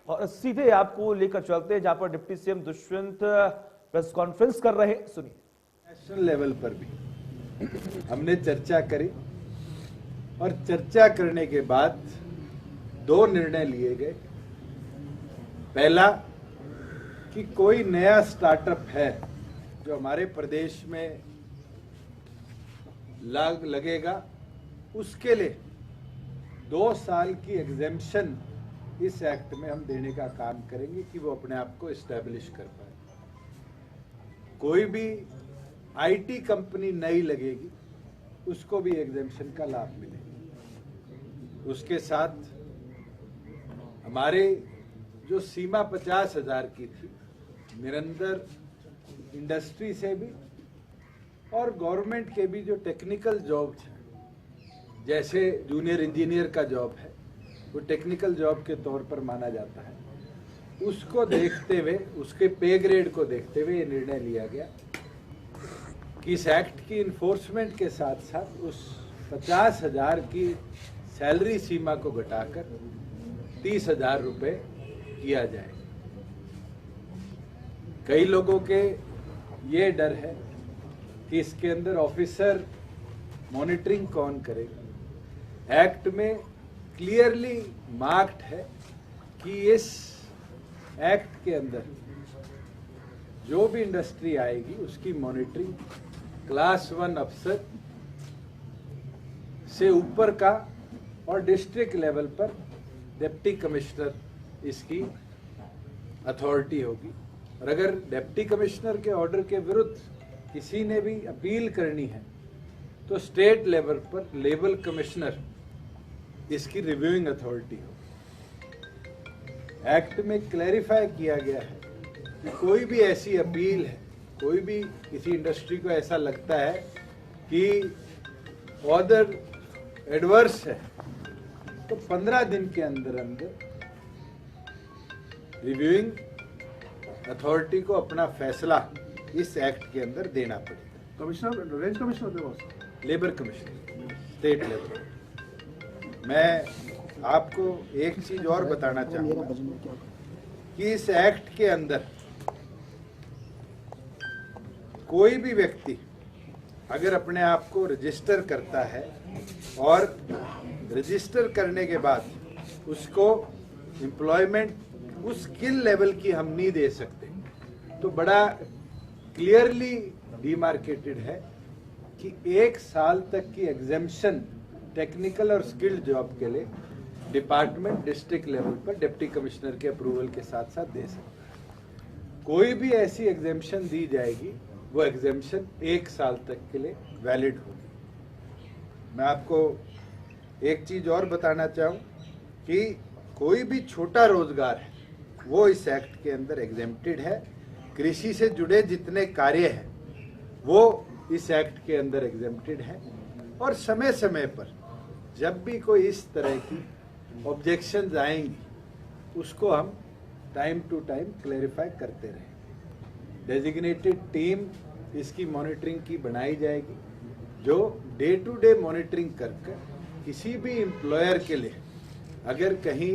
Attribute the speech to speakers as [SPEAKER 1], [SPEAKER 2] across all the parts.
[SPEAKER 1] और सीधे आपको लेकर चलते हैं जहां पर deputy CM Dushyant press conference कर रहे हैं। सुनिए।
[SPEAKER 2] नेशनल लेवल पर भी हमने चर्चा करी और चर्चा करने के बाद दो निर्णय लिए गए। पहला कि कोई नया स्टार्टअप है जो हमारे प्रदेश में लगेगा, उसके लिए 2 साल की एग्जेम्पशन इस एक्ट में हम देने का काम करेंगे कि वो अपने आप को एस्टेब्लिश कर पाए। कोई भी आईटी कंपनी नई लगेगी, उसको भी एग्जेम्पशन का लाभ मिलेगा। उसके साथ हमारे जो सीमा 50,000 की थी, निरंतर इंडस्ट्री से भी और गवर्नमेंट के भी जो टेक्निकल जॉब्स हैं, जैसे जूनियर इंजीनियर का जॉब है, वो टेक्निकल जॉब के तौर पर माना जाता है, उसको देखते हुए, उसके पे ग्रेड को देखते हुए ये निर्णय लिया गया कि इस एक्ट की इन्फोर्समेंट के साथ साथ उस 50,000 की सैलरी सीमा को घटाकर 30,000 रुपये किया जाए। कई लोगों के ये डर है कि इसके अंदर ऑफिसर मॉनिटरिंग कौन करेगा। एक्ट में क्लियरली मार्क्ड है कि इस एक्ट के अंदर जो भी इंडस्ट्री आएगी उसकी मॉनिटरिंग क्लास 1 अफसर से ऊपर का और डिस्ट्रिक्ट लेवल पर डिप्टी कमिश्नर इसकी अथॉरिटी होगी। और अगर डिप्टी कमिश्नर के ऑर्डर के विरुद्ध किसी ने भी अपील करनी है तो स्टेट लेवल पर लेवल कमिश्नर इसकी रिव्यूइंग अथॉरिटी हो। एक्ट में क्लैरिफाई किया गया है कि कोई भी ऐसी अपील है, कोई भी किसी इंडस्ट्री को ऐसा लगता है कि ऑर्डर एडवर्स है, तो 15 दिन के अंदर अंदर रिव्यूइंग अथॉरिटी को अपना फैसला इस एक्ट के अंदर देना पड़ेगा।
[SPEAKER 3] Commissioner, range commissioner,
[SPEAKER 2] labour commissioner, state level. मैं आपको एक चीज और बताना चाहूंगा कि इस एक्ट के अंदर कोई भी व्यक्ति अगर अपने आप को रजिस्टर करता है और रजिस्टर करने के बाद उसको एम्प्लॉयमेंट उस स्किल लेवल की हम नहीं दे सकते, तो बड़ा क्लियरली डिमार्केटेड है कि 1 साल तक की एग्जेम्पशन टेक्निकल और स्किल्ड जॉब के लिए डिपार्टमेंट डिस्ट्रिक्ट लेवल पर डिप्टी कमिश्नर के अप्रूवल के साथ साथ दे सकता है। कोई भी ऐसी एग्जेम्पशन दी जाएगी, वो एग्जेम्पशन 1 साल तक के लिए वैलिड होगी। मैं आपको एक चीज और बताना चाहूँ कि कोई भी छोटा रोजगार है वो इस एक्ट के अंदर एग्जेम्प्टेड है। कृषि से जुड़े जितने कार्य हैं वो इस एक्ट के अंदर एग्जेम्प्टेड है। और समय समय पर जब भी कोई इस तरह की ऑब्जेक्शंस आएंगी उसको हम टाइम टू टाइम क्लैरिफाई करते रहेंगे। डेजिग्नेटेड टीम इसकी मॉनिटरिंग की बनाई जाएगी, जो डे टू डे मॉनिटरिंग करके किसी भी एम्प्लॉयर के लिए अगर कहीं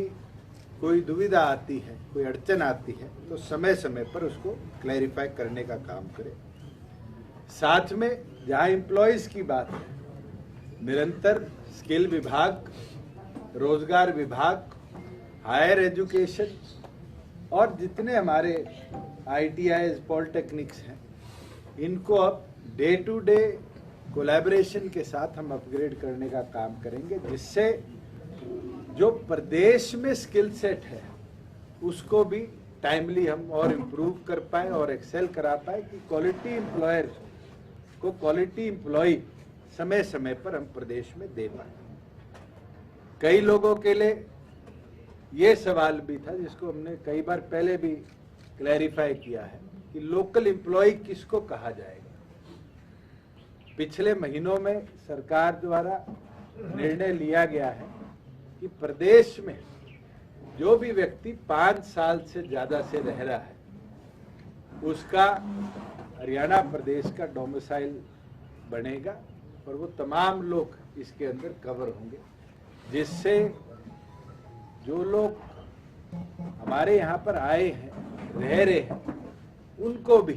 [SPEAKER 2] कोई दुविधा आती है, कोई अड़चन आती है, तो समय समय पर उसको क्लैरिफाई करने का काम करे। साथ में जहाँ एम्प्लॉयज की बात है, निरंतर स्किल विभाग, रोजगार विभाग, हायर एजुकेशन और जितने हमारे ITIs, पॉलिटेक्निक्स हैं, इनको अब डे टू डे कोलैबोरेशन के साथ हम अपग्रेड करने का काम करेंगे, जिससे जो प्रदेश में स्किल सेट है उसको भी टाइमली हम और इम्प्रूव कर पाए और एक्सेल करा पाए कि क्वालिटी एम्प्लॉयर को क्वालिटी एम्प्लॉय समय समय पर हम प्रदेश में दे पाए। कई लोगों के लिए ये सवाल भी था जिसको हमने कई बार पहले भी क्लैरिफाई किया है कि लोकल एम्प्लॉय किसको कहा जाएगा। पिछले महीनों में सरकार द्वारा निर्णय लिया गया है कि प्रदेश में जो भी व्यक्ति 5 साल से ज्यादा से रह रहा है उसका हरियाणा प्रदेश का डोमिसाइल बनेगा और वो तमाम लोग इसके अंदर कवर होंगे, जिससे जो लोग हमारे यहाँ पर आए हैं, रह रहे हैं, उनको भी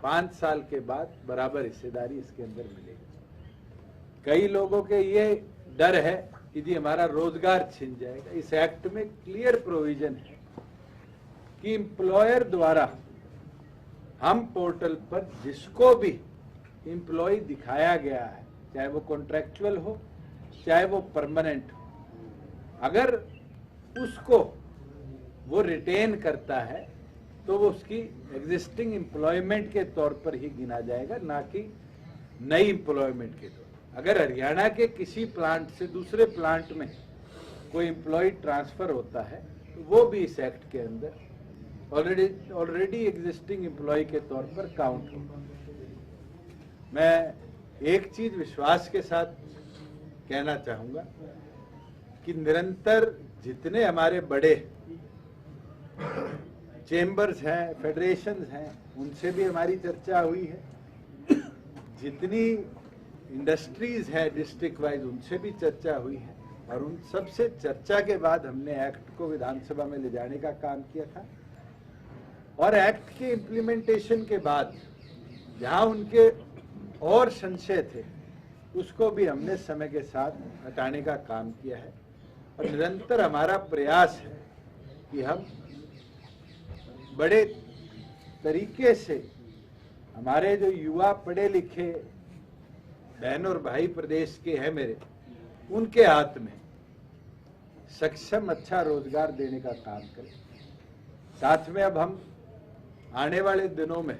[SPEAKER 2] 5 साल के बाद बराबर हिस्सेदारी इसके अंदर मिलेगी। कई लोगों के ये डर है कि जी हमारा रोजगार छिन जाएगा। इस एक्ट में क्लियर प्रोविजन है कि एम्प्लॉयर द्वारा हम पोर्टल पर जिसको भी एम्प्लॉय दिखाया गया है, चाहे वो कॉन्ट्रैक्चुअल हो चाहे वो परमानेंट हो, अगर उसको वो रिटेन करता है तो वो उसकी एग्जिस्टिंग एम्प्लॉयमेंट के तौर पर ही गिना जाएगा, ना कि नई एम्प्लॉयमेंट के तौर पर। अगर हरियाणा के किसी प्लांट से दूसरे प्लांट में कोई एम्प्लॉय ट्रांसफर होता है तो वो भी इस एक्ट के अंदर ऑलरेडी एग्जिस्टिंग एम्प्लॉय के तौर पर काउंट होगा। मैं एक चीज विश्वास के साथ कहना चाहूंगा कि निरंतर जितने हमारे बड़े चेंबर्स हैं, फेडरेशंस हैं, उनसे भी हमारी चर्चा हुई है। जितनी इंडस्ट्रीज है डिस्ट्रिक्ट वाइज उनसे भी चर्चा हुई है और उन सब से चर्चा के बाद हमने एक्ट को विधानसभा में ले जाने का काम किया था। और एक्ट के इम्प्लीमेंटेशन के बाद जहां उनके और संशय थे उसको भी हमने समय के साथ हटाने का काम किया है। और निरंतर हमारा प्रयास है कि हम बड़े तरीके से हमारे जो युवा पढ़े लिखे बहन और भाई प्रदेश के हैं मेरे, उनके हाथ में सक्षम अच्छा रोजगार देने का काम करें। साथ में अब हम आने वाले दिनों में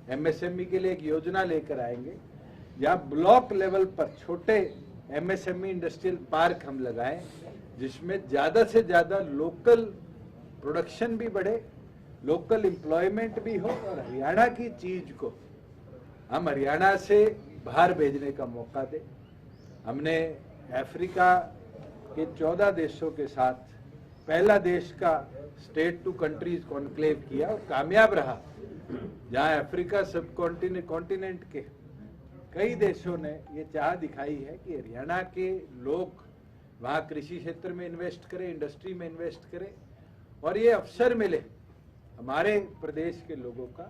[SPEAKER 2] एमएसएमई के लिए एक योजना लेकर आएंगे जहां ब्लॉक लेवल पर छोटे एमएसएमई इंडस्ट्रियल पार्क हम लगाएं, जिसमें ज्यादा से ज्यादा लोकल प्रोडक्शन भी बढ़े, लोकल एम्प्लॉयमेंट भी हो और हरियाणा की चीज को हम हरियाणा से बाहर भेजने का मौका दें। हमने अफ्रीका के 14 देशों के साथ पहला देश का स्टेट टू कंट्रीज कॉन्क्लेव किया और कामयाब रहा, जहां अफ्रीका सब कॉन्टिनेंट के कई देशों ने ये चाह दिखाई है कि हरियाणा के लोग वहां कृषि क्षेत्र में इन्वेस्ट करें, इंडस्ट्री में इन्वेस्ट करें और ये अवसर मिले हमारे प्रदेश के लोगों का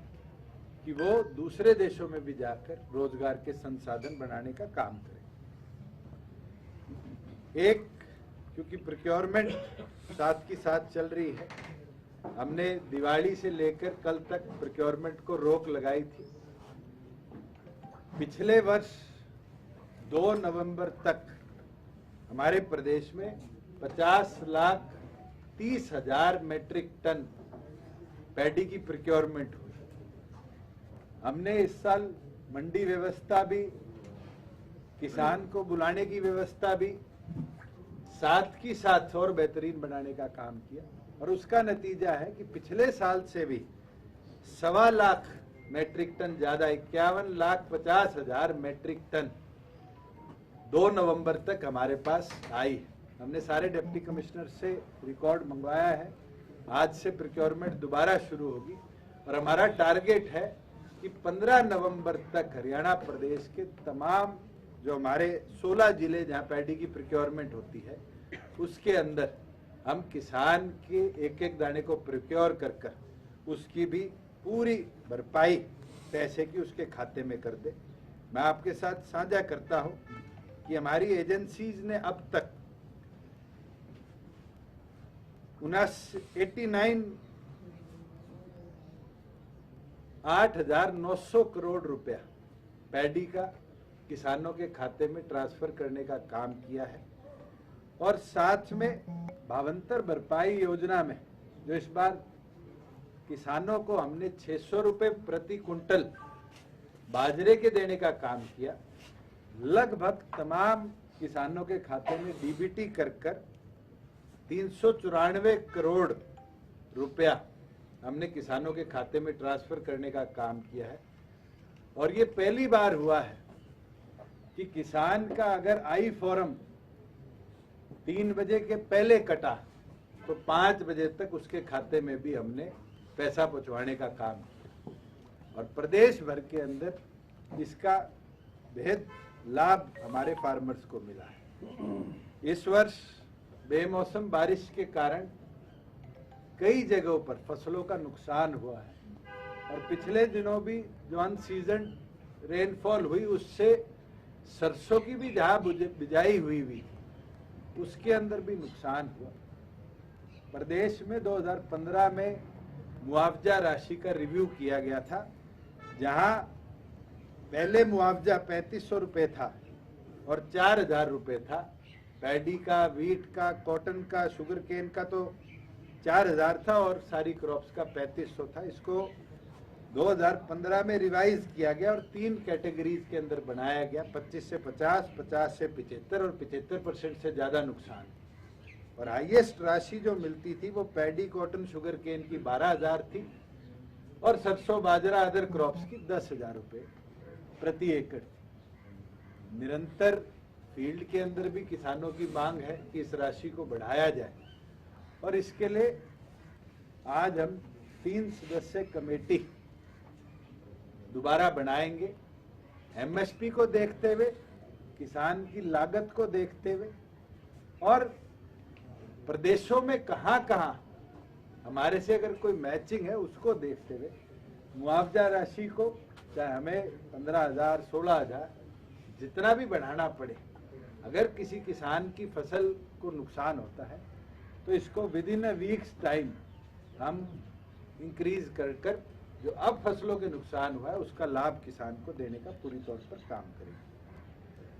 [SPEAKER 2] कि वो दूसरे देशों में भी जाकर रोजगार के संसाधन बनाने का काम करें। एक, क्योंकि प्रोक्योरमेंट साथ की साथ चल रही है, हमने दिवाली से लेकर कल तक प्रोक्योरमेंट को रोक लगाई थी। पिछले वर्ष 2 नवंबर तक हमारे प्रदेश में 50,30,000 मेट्रिक टन पैडी की प्रोक्योरमेंट हुई। हमने इस साल मंडी व्यवस्था भी, किसान को बुलाने की व्यवस्था भी साथ की साथ और बेहतरीन बनाने का काम किया और उसका नतीजा है कि पिछले साल से भी 1.25 लाख मेट्रिक टन ज्यादा 51,50,000 मेट्रिक टन 2 नवंबर तक हमारे पास आई है। हमने सारे डिप्टी कमिश्नर से रिकॉर्ड मंगवाया है। आज से प्रोक्योरमेंट दोबारा शुरू होगी और हमारा टारगेट है कि 15 नवंबर तक हरियाणा प्रदेश के तमाम जो हमारे 16 जिले जहां पैडी की प्रोक्योरमेंट होती है उसके अंदर हम किसान के एक एक दाने को प्रोक्योर कर कर उसकी भी पूरी भरपाई पैसे की उसके खाते में कर दे। मैं आपके साथ साझा करता हूं कि हमारी एजेंसीज ने अब तक 8,900 करोड़ रुपया पैडी का किसानों के खाते में ट्रांसफर करने का काम किया है और साथ में भावांतर भरपाई योजना में जो इस बार किसानों को हमने 600 रुपए प्रति कुंटल बाजरे के देने का काम किया। लगभग तमाम किसानों के खाते में डीबीटी कर 394 करोड़ रुपया हमने किसानों के खाते में ट्रांसफर करने का काम किया है। और ये पहली बार हुआ है कि किसान का अगर आई फॉर्म 3 बजे के पहले कटा तो 5 बजे तक उसके खाते में भी हमने पैसा पहुंचवाने का काम किया और प्रदेश भर के अंदर इसका बेहद लाभ हमारे फार्मर्स को मिला है। इस वर्ष बेमौसम बारिश के कारण कई जगहों पर फसलों का नुकसान हुआ है और पिछले दिनों भी जो अन सीजन रेनफॉल हुई उससे सरसों की भी जहां बिजाई हुई थी उसके अंदर भी नुकसान हुआ। प्रदेश में 2015 में मुआवजा राशि का रिव्यू किया गया था, जहां पहले मुआवजा 3500 रुपये था और 4000 रुपये था। पैडी का, वीट का, कॉटन का, शुगर केन का तो 4000 था और सारी क्रॉप्स का 3500 था। इसको 2015 में रिवाइज किया गया और 3 कैटेगरीज के अंदर बनाया गया, 25 से 50, 50 से 75 और 75% से ज्यादा नुकसान। और हाईएस्ट राशि जो मिलती थी वो पैडी, कॉटन, शुगर केन की 12000 थी और सरसों, बाजरा, अदर क्रॉप्स की 10,000 रुपये प्रति एकड़ थी। निरंतर फील्ड के अंदर भी किसानों की मांग है कि इस राशि को बढ़ाया जाए और इसके लिए आज हम 3 सदस्यीय कमेटी दोबारा बनाएंगे। एमएसपी को देखते हुए, किसान की लागत को देखते हुए और प्रदेशों में कहां कहां हमारे से अगर कोई मैचिंग है उसको देखते हुए मुआवजा राशि को चाहे हमें 15,000, 16,000 जितना भी बढ़ाना पड़े, अगर किसी किसान की फसल को नुकसान होता है तो इसको with in a weeks time हम इंक्रीज कर जो अब फसलों के नुकसान हुआ है उसका लाभ किसान को देने का पूरी तौर पर काम करेंगे।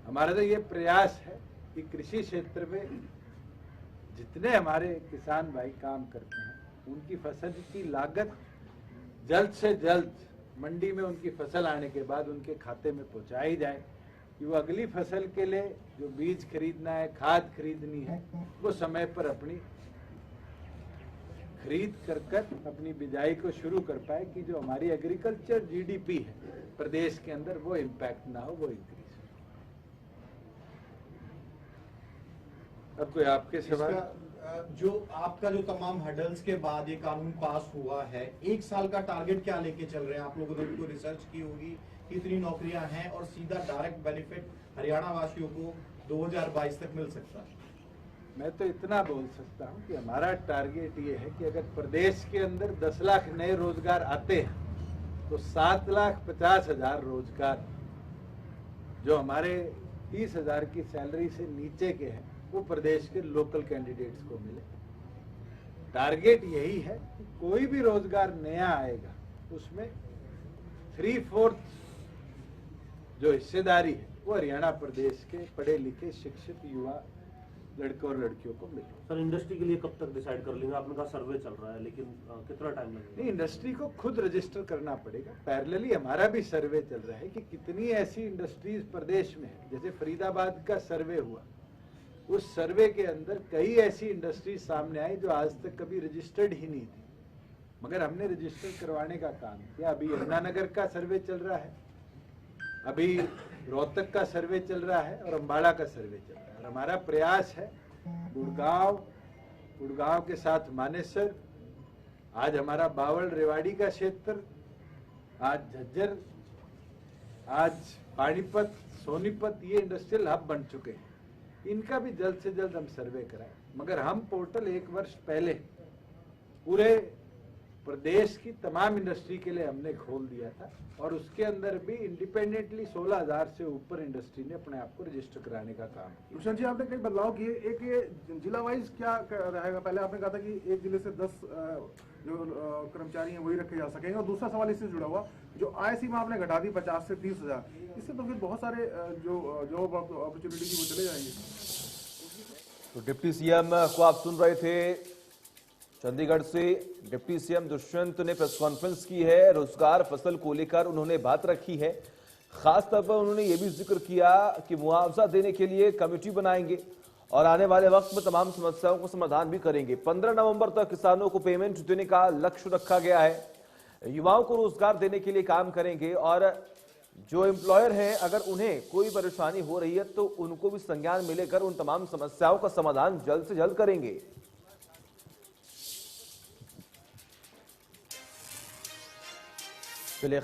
[SPEAKER 2] हमारा तो ये प्रयास है कि कृषि क्षेत्र में जितने हमारे किसान भाई काम करते हैं उनकी फसल की लागत जल्द से जल्द मंडी में उनकी फसल आने के बाद उनके खाते में पहुंचाई जाए कि वो अगली फसल के लिए जो बीज खरीदना है, खाद खरीदनी है, वो समय पर अपनी खरीद कर अपनी बिजाई को शुरू कर पाए कि जो हमारी एग्रीकल्चर जीडीपी है प्रदेश के अंदर वो इम्पैक्ट ना हो, वो इंक्रीज हो। अब कोई आपके सवाल?
[SPEAKER 4] जो आपका जो तमाम हर्डल्स के बाद ये कानून पास हुआ है, 1 साल का टारगेट क्या लेके चल रहे हैं? आप लोगों ने भी कोई रिसर्च की होगी, कितनी नौकरियां हैं और सीधा डायरेक्ट बेनिफिट हरियाणा वासियों को 2022 तक मिल सकता है?
[SPEAKER 2] मैं तो इतना बोल सकता हूं कि हमारा टारगेट ये है कि अगर प्रदेश के अंदर 10 लाख नए रोजगार आते हैं तो 7,50,000 रोजगार जो हमारे 30,000 की सैलरी से नीचे के हैं वो प्रदेश के लोकल कैंडिडेट्स को मिले। टारगेट यही है कि कोई भी रोजगार नया आएगा उसमें 3/4 जो हिस्सेदारी है वो हरियाणा प्रदेश के पढ़े लिखे शिक्षित युवा लड़के और लड़कियों को मिले।
[SPEAKER 5] सर, इंडस्ट्री के लिए कब तक डिसाइड कर लेंगे? आपने कहा सर्वे चल रहा है, लेकिन कितना टाइम लगेगा?
[SPEAKER 2] नहीं, इंडस्ट्री को खुद रजिस्टर करना पड़ेगा। पैरेलली हमारा भी सर्वे चल रहा है कि कितनी ऐसी इंडस्ट्रीज प्रदेश में है। जैसे फरीदाबाद का सर्वे हुआ, उस सर्वे के अंदर कई ऐसी इंडस्ट्रीज सामने आई जो आज तक कभी रजिस्टर्ड ही नहीं थी, मगर हमने रजिस्टर करवाने का काम किया। अभी यमुनानगर का सर्वे चल रहा है, अभी रोहतक का सर्वे चल रहा है और अम्बाड़ा का सर्वे चल रहा है। और हमारा प्रयास है गुड़गांव के साथ मानेसर, आज हमारा बावल रेवाड़ी का क्षेत्र, आज झज्जर, आज पानीपत, सोनीपत, ये इंडस्ट्रियल हब बन चुके हैं। इनका भी जल्द से जल्द हम सर्वे कराएं। मगर हम पोर्टल 1 वर्ष पहले पूरे प्रदेश की तमाम इंडस्ट्री के लिए हमने खोल दिया था और उसके अंदर भी इंडिपेंडेंटली 16,000 से ऊपर इंडस्ट्री ने अपने आप को रजिस्टर कराने का काम किया।
[SPEAKER 3] भूषण जी, आपने कई बदलाव किए। एक ये जिला वाइज क्या रहेगा? पहले आपने कहा था कि एक जिले से 10 जो कर्मचारी हैं वही रखे जा सकेंगे, और दूसरा सवाल इससे जुड़ा हुआ, जो आय सीमा आपने घटा दी 50 से 30,000, इससे तो फिर बहुत सारे जो जॉब अपॉर्चुनिटी की वो चले जाएंगे।
[SPEAKER 1] तो डिप्टी सीएम को आप सुन रहे थे। चंडीगढ़ से डिप्टी सीएम दुष्यंत ने प्रेस कॉन्फ्रेंस की है। रोजगार फसल को लेकर उन्होंने बात रखी है। खास तौर पर उन्होंने ये भी जिक्र किया कि मुआवजा देने के लिए कमेटी बनाएंगे और आने वाले वक्त में तमाम समस्याओं का समाधान भी करेंगे। 15 नवंबर तक किसानों को पेमेंट देने का लक्ष्य रखा गया है। युवाओं को रोजगार देने के लिए काम करेंगे और जो एम्प्लॉयर हैं अगर उन्हें कोई परेशानी हो रही है तो उनको भी संज्ञान में लेकर उन तमाम समस्याओं का समाधान जल्द से जल्द करेंगे। चलिए